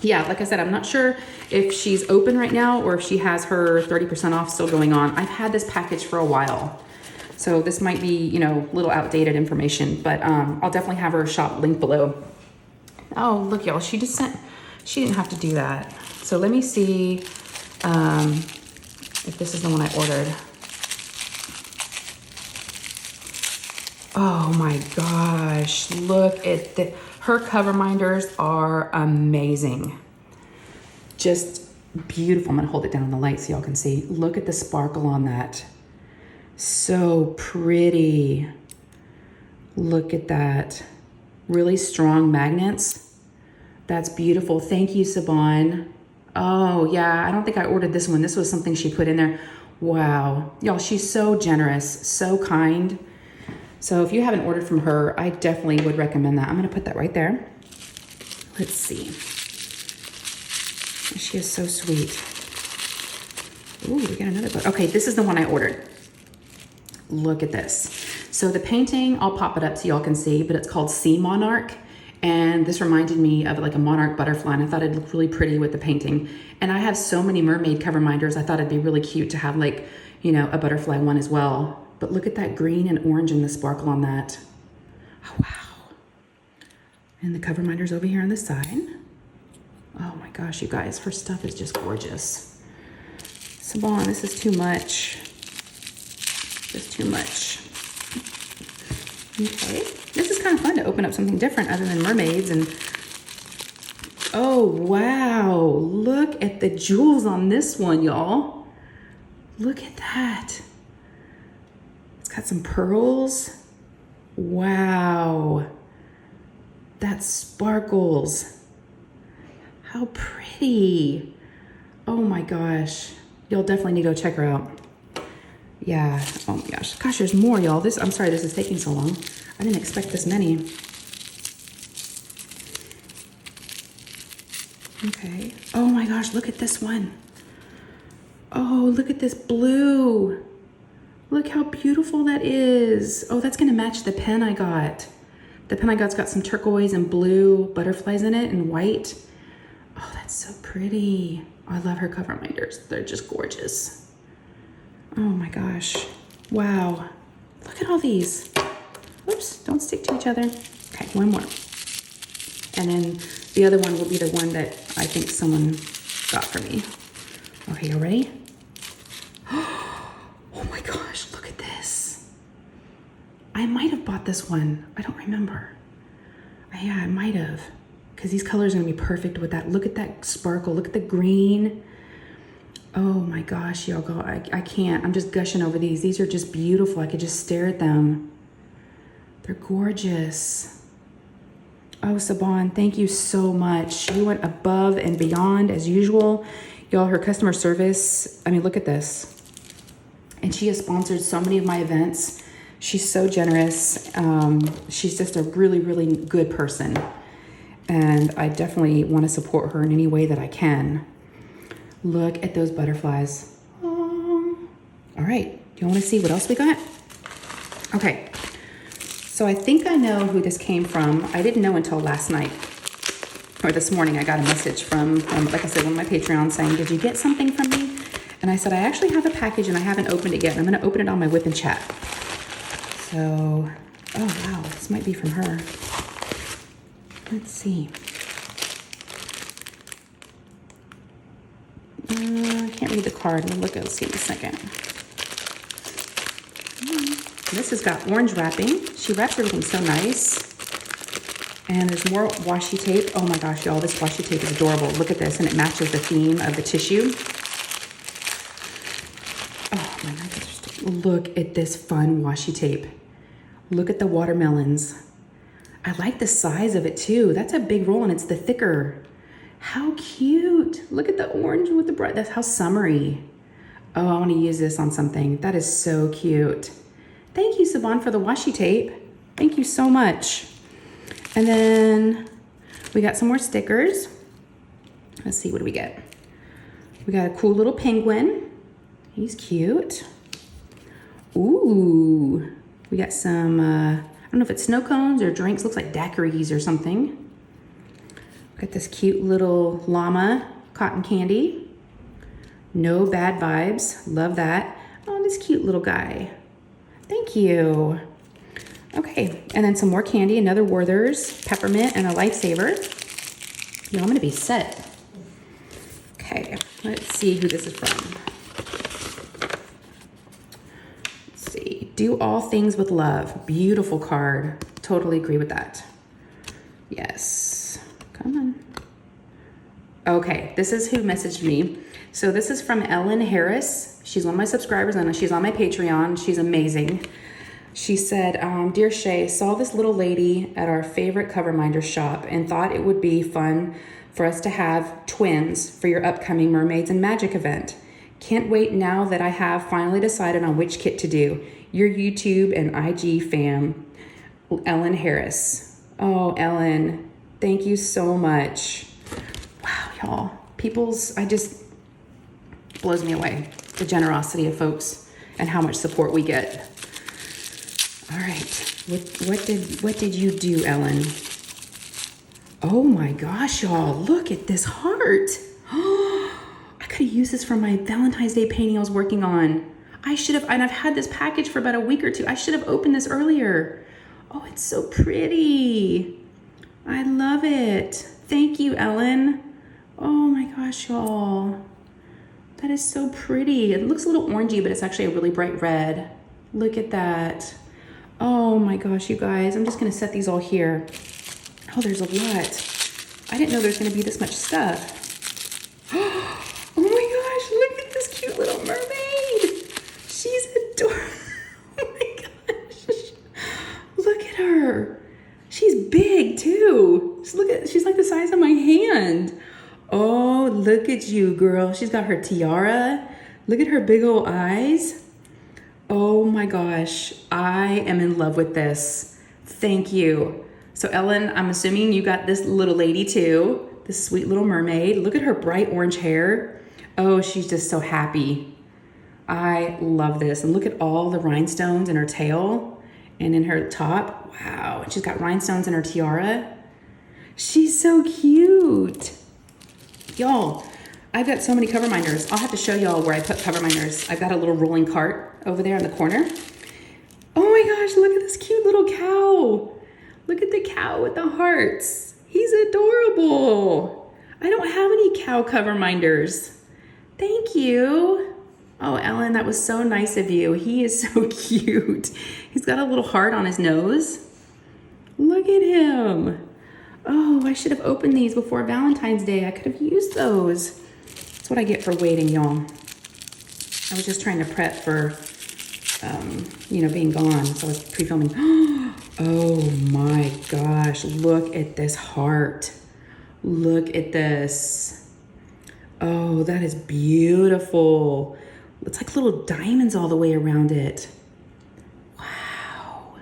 Yeah, like I said, I'm not sure if she's open right now or if she has her 30% off still going on. I've had this package for a while, so this might be, you know, a little outdated information, but I'll definitely have her shop link below. Oh, look, y'all, she didn't have to do that. So let me see if this is the one I ordered. Oh my gosh, look at her Coverminders are amazing. Just beautiful. I'm gonna hold it down in the light so y'all can see. Look at the sparkle on that. So pretty. Look at that. Really strong magnets. That's beautiful. Thank you, Saban. Oh yeah, I don't think I ordered this one. This was something she put in there. Wow. Y'all, she's so generous, so kind. So if you haven't ordered from her, I definitely would recommend that. I'm gonna put that right there. Let's see. She is so sweet. Ooh, we got another book. Okay, this is the one I ordered. Look at this. So the painting, I'll pop it up so y'all can see, but it's called Sea Monarch. And this reminded me of like a monarch butterfly, and I thought it'd look really pretty with the painting. And I have so many mermaid Coverminders, I thought it'd be really cute to have like, you know, a butterfly one as well. But look at that green and orange and the sparkle on that. Oh, wow. And the Coverminders over here on the side. Oh my gosh, you guys, her stuff is just gorgeous. Saban, this is too much. Just too much. Okay, this is kind of fun to open up something different other than mermaids. And oh wow, look at the jewels on this one, y'all. Look at that. It's got some pearls. Wow, that sparkles. How pretty. Oh my gosh, y'all definitely need to go check her out. Yeah, oh my gosh. Gosh, there's more, y'all. I'm sorry this is taking so long. I didn't expect this many. Okay. Oh my gosh, look at this one. Oh, look at this blue. Look how beautiful that is. Oh, that's gonna match the pen I got. The pen I got's got some turquoise and blue butterflies in it and white. Oh, that's so pretty. Oh, I love her Coverminders. They're just gorgeous. Oh my gosh. Wow. Look at all these. Oops, don't stick to each other. Okay, one more. And then the other one will be the one that I think someone got for me. Okay, you ready? Oh my gosh, look at this. I might have bought this one. I don't remember. Yeah, I might have. Because these colors are gonna be perfect with that. Look at that sparkle. Look at the green. Oh my gosh, y'all, I can't. I'm just gushing over these. These are just beautiful. I could just stare at them. They're gorgeous. Oh, Saban, thank you so much. She went above and beyond as usual. Y'all, her customer service, I mean, look at this. And she has sponsored so many of my events. She's so generous. She's just a really, really good person. And I definitely want to support her in any way that I can. Look at those butterflies. Oh. All right, do you want to see what else we got? Okay, so I think I know who this came from. I didn't know until last night, or this morning. I got a message from, like I said, one of my Patreons saying, did you get something from me? And I said, I actually have a package and I haven't opened it yet. I'm gonna open it on my whip and chat. So, oh wow, this might be from her. Let's see. I can't read the card. Let me look. Let's see in a second. This has got orange wrapping. She wraps everything so nice. And there's more washi tape. Oh my gosh, y'all, this washi tape is adorable. Look at this, and it matches the theme of the tissue. Oh my gosh, look at this fun washi tape. Look at the watermelons. I like the size of it too. That's a big roll, and it's the thicker. How cute. Look at the orange with the bright. That's how summery. Oh, I want to use this on something. That is so cute. Thank you, Saban, for the washi tape. Thank you so much. And then we got some more stickers. Let's see, what do we get? We got a cool little penguin. He's cute. Ooh, we got some, I don't know if it's snow cones or drinks. Looks like daiquiris or something. Got this cute little llama cotton candy. No bad vibes. Love that. Oh, this cute little guy. Thank you. Okay, and then some more candy, another Werther's, peppermint, and a lifesaver. Yo, I'm gonna be set. Okay, let's see who this is from. Let's see. Do all things with love. Beautiful card. Totally agree with that. Yes. Come on. Okay, this is who messaged me. So this is from Ellen Harris. She's one of my subscribers and she's on my Patreon. She's amazing. She said, Dear Shay, saw this little lady at our favorite Coverminders shop and thought it would be fun for us to have twins for your upcoming Mermaids and Magic event. Can't wait now that I have finally decided on which kit to do. Your YouTube and IG fam, Ellen Harris. Oh, Ellen, thank you so much. Wow, y'all. Blows me away. The generosity of folks and how much support we get. All right, what did you do, Ellen? Oh my gosh, y'all, look at this heart. I could have used this for my Valentine's Day painting I was working on. I should have, and I've had this package for about a week or two. I should have opened this earlier. Oh, it's so pretty. I love it. Thank you, Ellen. Oh my gosh, y'all. That is so pretty. It looks a little orangey, but it's actually a really bright red. Look at that. Oh my gosh, you guys. I'm just gonna set these all here. Oh, there's a lot. I didn't know there's gonna be this much stuff. Oh my gosh, look at this cute little mermaid. She's adorable. Oh my gosh. Look at her. She's big too. She's like the size of my hand. Oh, look at you, girl. She's got her tiara. Look at her big old eyes. Oh my gosh, I am in love with this. Thank you. So Ellen, I'm assuming you got this little lady too, this sweet little mermaid. Look at her bright orange hair. Oh, she's just so happy. I love this. And look at all the rhinestones in her tail and in her top. Wow, she's got rhinestones in her tiara. She's so cute. Y'all, I've got so many Coverminders. I'll have to show y'all where I put Coverminders. I've got a little rolling cart over there in the corner. Oh my gosh, look at this cute little cow. Look at the cow with the hearts. He's adorable. I don't have any cow Coverminders. Thank you. Oh, Ellen, that was so nice of you. He is so cute. He's got a little heart on his nose. Look at him. Oh, I should have opened these before Valentine's Day. I could have used those. That's what I get for waiting, y'all. I was just trying to prep for, being gone. So I was pre-filming. Oh my gosh, look at this heart. Look at this. Oh, that is beautiful. It's like little diamonds all the way around it. Wow,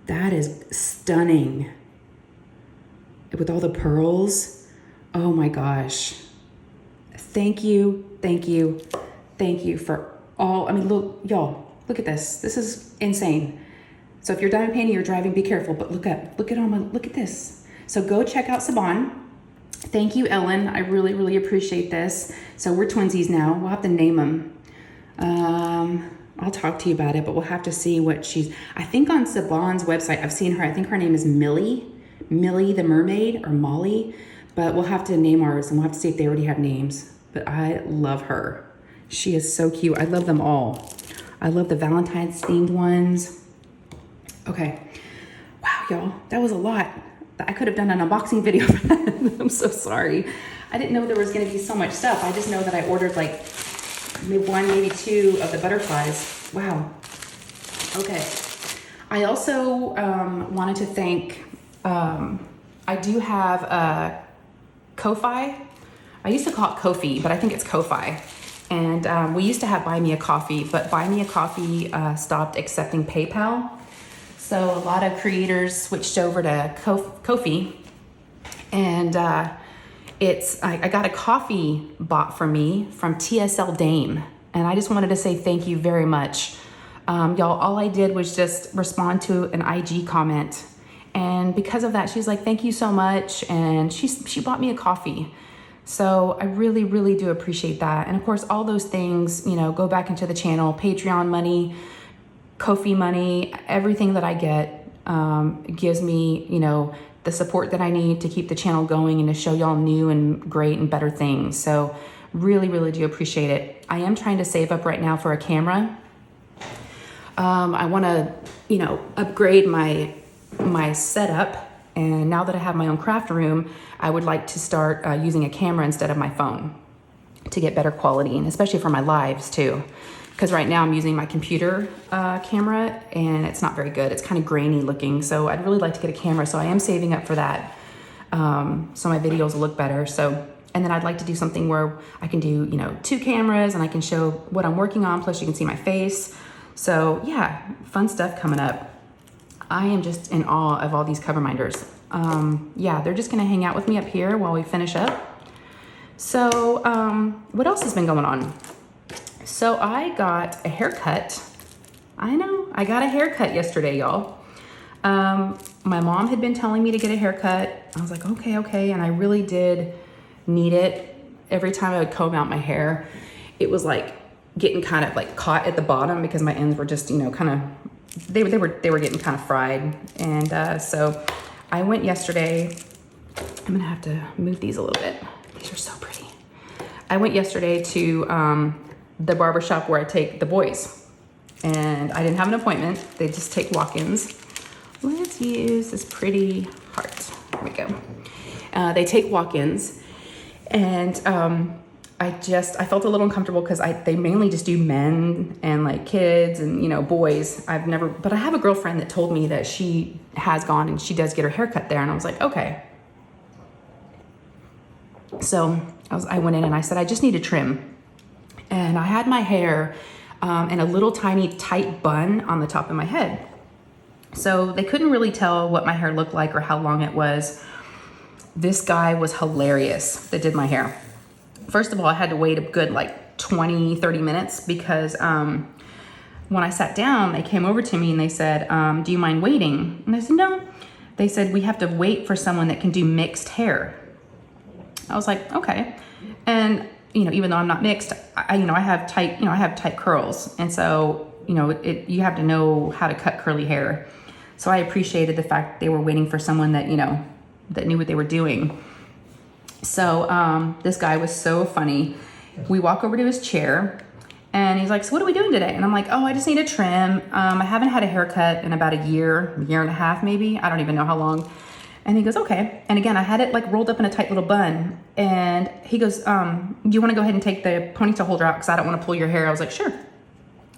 that is stunning. With all the pearls. Oh my gosh. Thank you, thank you, thank you for all, look, y'all, look at this. This is insane. So if you're diamond painting, you're driving, be careful, but look at this. So go check out Saban. Thank you, Ellen. I really, really appreciate this. So we're twinsies now. We'll have to name them. I'll talk to you about it, but we'll have to see what I think on Saban's website, I've seen her, I think her name is Millie the mermaid, or Molly, but we'll have to name ours and we'll have to see if they already have names. But I love her. She is so cute. I love them all. I love the Valentine's themed ones. Okay. Wow, y'all, that was a lot. I could have done an unboxing video for that. I'm so sorry. I didn't know there was gonna be so much stuff. I just know that I ordered like maybe one, maybe two of the butterflies. Wow. Okay. I also wanted to thank, I do have a Kofi. I used to call it Kofi, but I think it's Kofi. And we used to have Buy Me a Coffee, but Buy Me a Coffee stopped accepting PayPal. So a lot of creators switched over to Kofi. And I got a coffee bought for me from TSL Dame. And I just wanted to say thank you very much. Y'all, all I did was just respond to an IG comment. And because of that, she's like, thank you so much. And she bought me a coffee. So I really, really do appreciate that. And of course, all those things, you know, go back into the channel, Patreon money, Kofi money, everything that I get gives me, you know, the support that I need to keep the channel going and to show y'all new and great and better things. So really, really do appreciate it. I am trying to save up right now for a camera. I want to, you know, upgrade my setup. And now that I have my own craft room, I would like to start using a camera instead of my phone to get better quality, and especially for my lives too. Because right now I'm using my computer camera and it's not very good. It's kind of grainy looking. So I'd really like to get a camera. So I am saving up for that. So my videos will look better. So, and then I'd like to do something where I can do, you know, 2 cameras and I can show what I'm working on. Plus you can see my face. So yeah, fun stuff coming up. I am just in awe of all these Coverminders. Yeah, they're just gonna hang out with me up here while we finish up. So what else has been going on? So I got a haircut. I know, I got a haircut yesterday, y'all. My mom had been telling me to get a haircut. I was like, okay. And I really did need it. Every time I would comb out my hair, it was like getting kind of like caught at the bottom because my ends were just, you know, kind of, they were getting kind of fried. And so I went yesterday. I'm gonna have to move these a little bit. These are so pretty. I went yesterday to the barbershop where I take the boys, and I didn't have an appointment. They just take walk-ins. Let's use this pretty heart. There we go. They take walk-ins, and I felt a little uncomfortable because they mainly just do men and like kids and, you know, boys. But I have a girlfriend that told me that she has gone and she does get her haircut there, and I was like, okay. So I went in and I said, I just need a trim. And I had my hair in a little tiny tight bun on the top of my head. So they couldn't really tell what my hair looked like or how long it was. This guy was hilarious that did my hair. First of all, I had to wait a good like 20, 30 minutes because when I sat down, they came over to me and they said, do you mind waiting? And I said, no. They said, we have to wait for someone that can do mixed hair. I was like, okay. And you know, even though I'm not mixed, I have tight curls. And so, you know, you have to know how to cut curly hair. So I appreciated the fact they were waiting for someone that, you know, that knew what they were doing. So this guy was so funny. We walk over to his chair and he's like, so what are we doing today? And I'm like, oh, I just need a trim. I haven't had a haircut in about a year and a half, maybe. I don't even know how long. And he goes, okay. And again, I had it like rolled up in a tight little bun. And he goes, do you want to go ahead and take the ponytail holder out? Because I don't want to pull your hair. I was like, sure.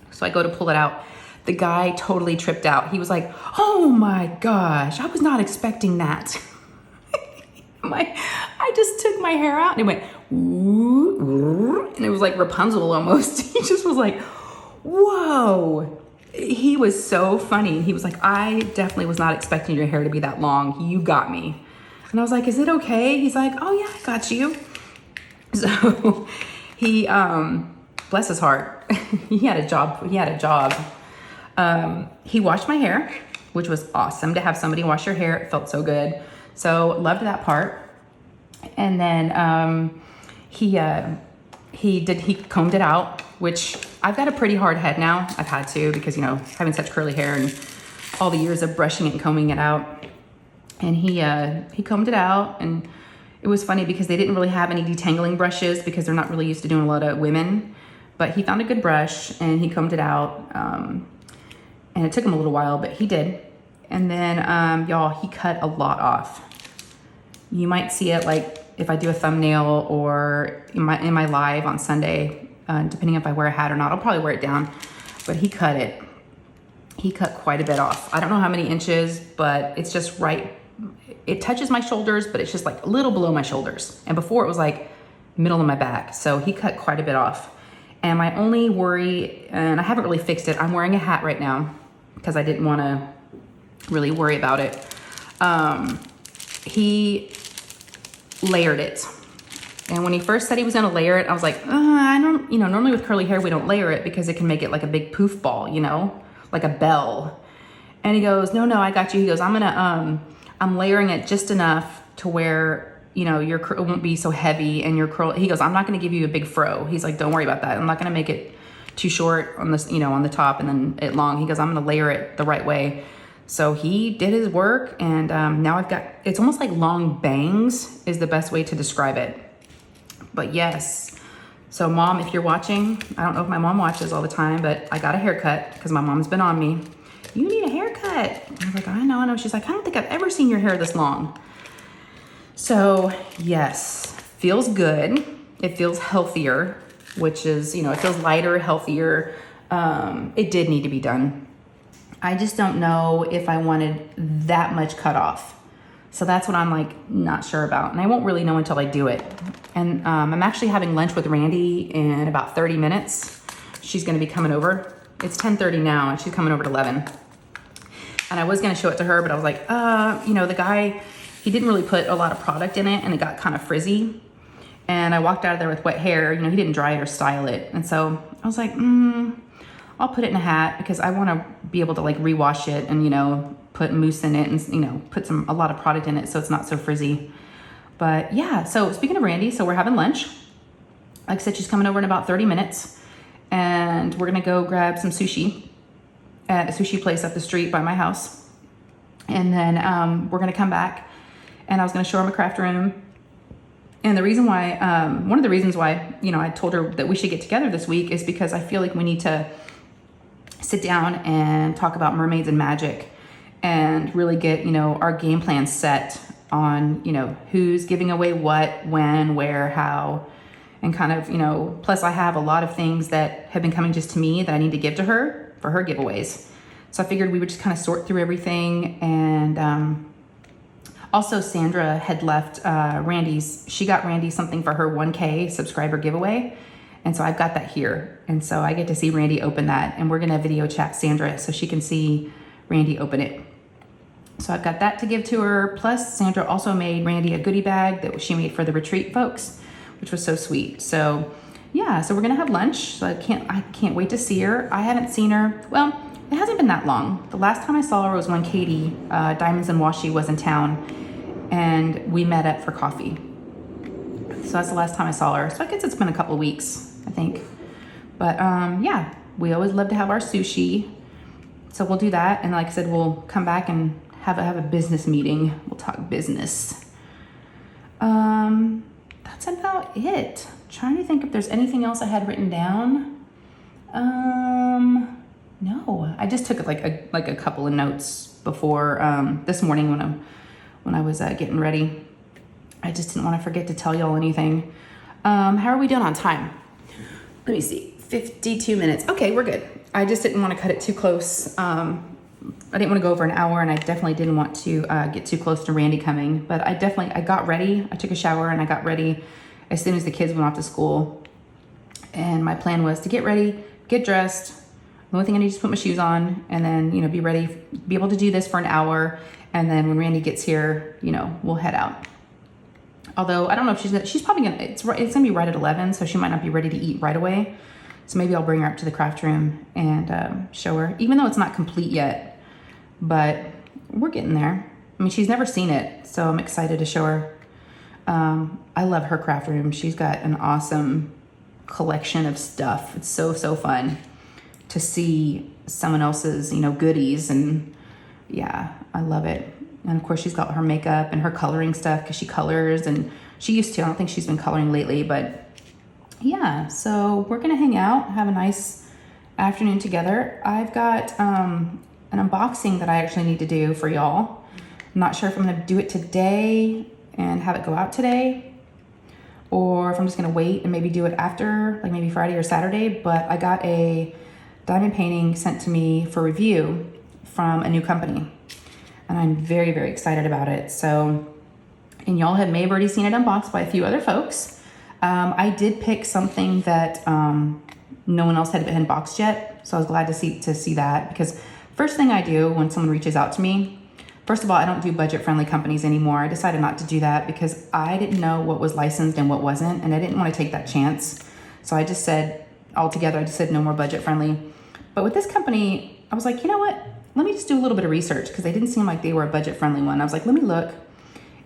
So I go to pull it out. The guy totally tripped out. He was like, oh my gosh, I was not expecting that. I just took my hair out and it went, ooh, and it was like Rapunzel almost. He just was like, whoa. He was so funny. He was like, I definitely was not expecting your hair to be that long. You got me. And I was like, is it okay? He's like, oh yeah, I got you. So he, bless his heart, he had a job. He washed my hair, which was awesome to have somebody wash your hair. It felt so good. So loved that part. And then he combed it out, which I've got a pretty hard head now. I've had to because, you know, having such curly hair and all the years of brushing it and combing it out. And he combed it out, and it was funny because they didn't really have any detangling brushes because they're not really used to doing a lot of women. But he found a good brush and he combed it out. And it took him a little while, but he did. And then, y'all, he cut a lot off. You might see it like if I do a thumbnail or in my live on Sunday, depending if I wear a hat or not. I'll probably wear it down, but he cut it. He cut quite a bit off. I don't know how many inches, but it's just right. It touches my shoulders, but it's just like a little below my shoulders. And before it was like middle of my back. So he cut quite a bit off. And my only worry, and I haven't really fixed it, I'm wearing a hat right now because I didn't want to really worry about it. He layered it. And when he first said he was gonna layer it, I was like, I don't, normally with curly hair, we don't layer it because it can make it like a big poof ball, like a bell. And he goes, no, I got you. He goes, I'm layering it just enough to where, your curl won't be so heavy and your curl, he goes, I'm not gonna give you a big fro. He's like, don't worry about that. I'm not gonna make it too short on this, on the top and then it long. He goes, I'm gonna layer it the right way. So he did his work, and now I've got, it's almost like long bangs is the best way to describe it. But yes, so Mom, if you're watching, I don't know if my mom watches all the time, but I got a haircut because my mom's been on me. You need a haircut. I was like, I know. She's like, I don't think I've ever seen your hair this long. So yes, feels good. It feels healthier, which is, it feels lighter, healthier. It did need to be done. I just don't know if I wanted that much cut off. So that's what I'm like not sure about. And I won't really know until I do it. And I'm actually having lunch with Randy in about 30 minutes. She's gonna be coming over. It's 10:30 now and she's coming over at 11. And I was gonna show it to her, but I was like, the guy, he didn't really put a lot of product in it and it got kind of frizzy. And I walked out of there with wet hair. He didn't dry it or style it. And so I was like, I'll put it in a hat because I want to be able to like rewash it and, put mousse in it and, put a lot of product in it so it's not so frizzy. But yeah, so speaking of Randy, so we're having lunch. Like I said, she's coming over in about 30 minutes and we're going to go grab some sushi at a sushi place up the street by my house. And then we're going to come back and I was going to show her my craft room. And the reason why, one of the reasons why, I told her that we should get together this week is because I feel like we need to sit down and talk about mermaids and magic and really get, our game plan set on, who's giving away what, when, where, how, and kind of, plus I have a lot of things that have been coming just to me that I need to give to her for her giveaways. So I figured we would just kind of sort through everything. And also Sandra had left she got Randy something for her 1K subscriber giveaway. And so I've got that here. And so I get to see Randy open that. And we're going to video chat Sandra so she can see Randy open it. So I've got that to give to her. Plus Sandra also made Randy a goodie bag that she made for the retreat folks, which was so sweet. So yeah, so we're going to have lunch. So I can't wait to see her. I haven't seen her. Well, it hasn't been that long. The last time I saw her was when Katie, Diamonds and Washi, was in town and we met up for coffee. So that's the last time I saw her. So I guess it's been a couple of weeks, I think. But yeah, we always love to have our sushi. So we'll do that. And like I said, we'll come back and have a business meeting. We'll talk business. That's about it. I'm trying to think if there's anything else I had written down. No, I just took like a couple of notes before this morning when I was getting ready. I just didn't want to forget to tell y'all anything. How are we doing on time? Let me see, 52 minutes. Okay, we're good. I just didn't want to cut it too close. I didn't want to go over an hour and I definitely didn't want to get too close to Randy coming, but I got ready. I took a shower and I got ready as soon as the kids went off to school. And my plan was to get ready, get dressed. The only thing I need is to put my shoes on and then, be ready, be able to do this for an hour. And then when Randy gets here, we'll head out. Although I don't know if she's probably it's gonna be right at 11. So she might not be ready to eat right away. So maybe I'll bring her up to the craft room and show her, even though it's not complete yet, but we're getting there. I mean, she's never seen it. So I'm excited to show her. I love her craft room. She's got an awesome collection of stuff. It's so fun to see someone else's, goodies. And yeah, I love it. And of course she's got her makeup and her coloring stuff because she colors and she used to. I don't think she's been coloring lately, but yeah, so we're going to hang out, have a nice afternoon together. I've got an unboxing that I actually need to do for y'all. I'm not sure if I'm going to do it today and have it go out today, or if I'm just going to wait and maybe do it after, like maybe Friday or Saturday. But I got a diamond painting sent to me for review from a new company, and I'm very, very excited about it. So, and y'all may have already seen it unboxed by a few other folks. I did pick something that no one else had unboxed yet, so I was glad to see that, because first thing I do when someone reaches out to me, First of all, I don't do budget-friendly companies anymore. I decided not to do that because I didn't know what was licensed and what wasn't, and I didn't want to take that chance. So I just said, altogether, I just said no more budget-friendly. But with this company, I was like, you know what? Let me just do a little bit of research because they didn't seem like they were a budget-friendly one. I was like, let me look.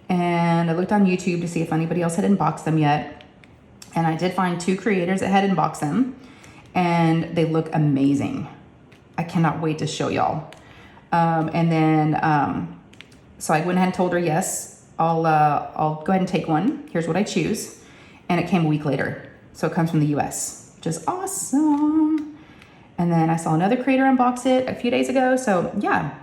And I looked on YouTube to see if anybody else had unboxed them yet. And I did find 2 creators that had unboxed them, and they look amazing. I cannot wait to show y'all. So I went ahead and told her, yes, I'll go ahead and take one. Here's what I choose. And it came a week later. So it comes from the US, which is awesome. And then I saw another creator unbox it a few days ago. So yeah,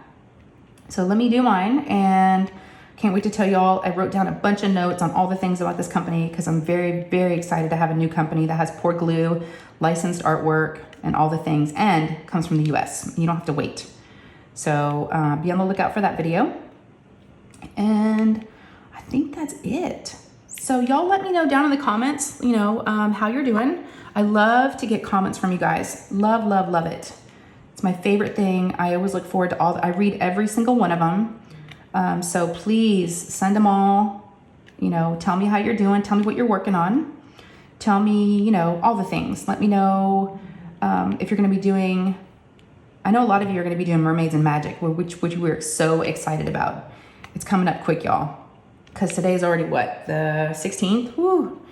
so let me do mine, and can't wait to tell y'all. I wrote down a bunch of notes on all the things about this company because I'm very, very excited to have a new company that has pour glue, licensed artwork, and all the things, and comes from the US. You don't have to wait. So be on the lookout for that video. And I think that's it. So y'all let me know down in the comments, how you're doing. I love to get comments from you guys. Love, love, love it. It's my favorite thing. I always look forward to I read every single one of them. So please send them all, tell me how you're doing. Tell me what you're working on. Tell me, all the things. Let me know if you're going to be doing, I know a lot of you are going to be doing Mermaids and Magic, which we're so excited about. It's coming up quick, y'all, because today's already what, the 16th? Woo.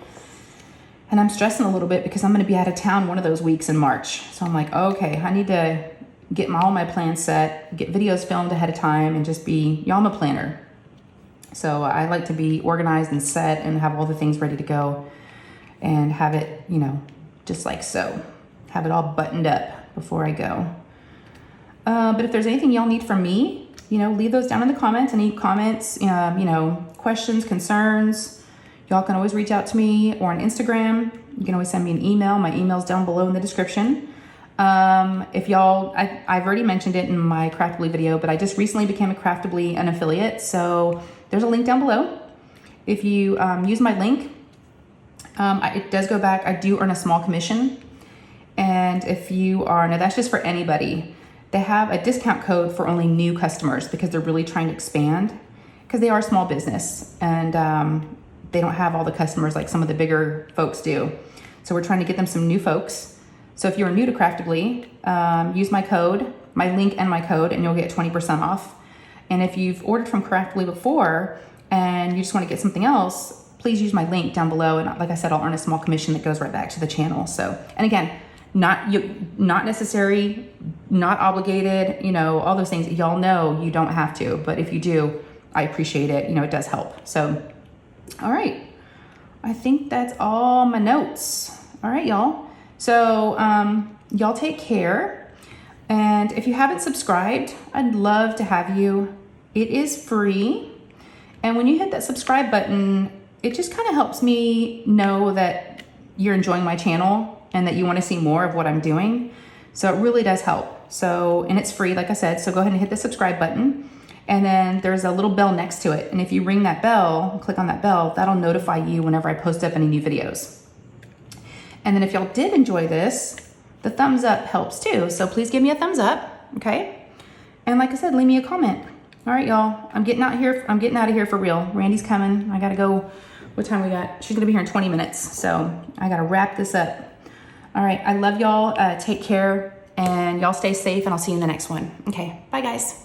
And I'm stressing a little bit because I'm going to be out of town one of those weeks in March. So I'm like, okay, I need to get all my plans set, get videos filmed ahead of time, and just be, I'm a planner. So I like to be organized and set and have all the things ready to go and have it, just like so. Have it all buttoned up before I go. But if there's anything y'all need from me, leave those down in the comments. Any comments, questions, concerns, y'all can always reach out to me, or on Instagram. You can always send me an email. My email's down below in the description. If y'all, I've already mentioned it in my Craftibly video, but I just recently became a Craftibly an affiliate. So there's a link down below. If you use my link, it does go back. I do earn a small commission. And if you are, now that's just for anybody. They have a discount code for only new customers because they're really trying to expand, because they are a small business and they don't have all the customers like some of the bigger folks do. So we're trying to get them some new folks. So if you're new to Craftibly, use my code, my link and my code, and you'll get 20% off. And if you've ordered from Craftibly before and you just want to get something else, please use my link down below. And like I said, I'll earn a small commission that goes right back to the channel. So, and again, not necessary, not obligated, all those things. Y'all know you don't have to, but if you do, I appreciate it. It does help. So, all right. I think that's all my notes. All right, y'all. So, y'all take care. And if you haven't subscribed, I'd love to have you. It is free. And when you hit that subscribe button, it just kind of helps me know that you're enjoying my channel and that you want to see more of what I'm doing. So it really does help. So, and it's free, like I said, so go ahead and hit the subscribe button. And then there's a little bell next to it. And if you ring that bell, click on that bell, that'll notify you whenever I post up any new videos. And then if y'all did enjoy this, the thumbs up helps too. So please give me a thumbs up, okay? And like I said, leave me a comment. All right, y'all, I'm getting out of here for real. Randy's coming. I gotta go. What time we got? She's gonna be here in 20 minutes. So I gotta wrap this up. All right, I love y'all. Take care, and y'all stay safe, and I'll see you in the next one. Okay, bye guys.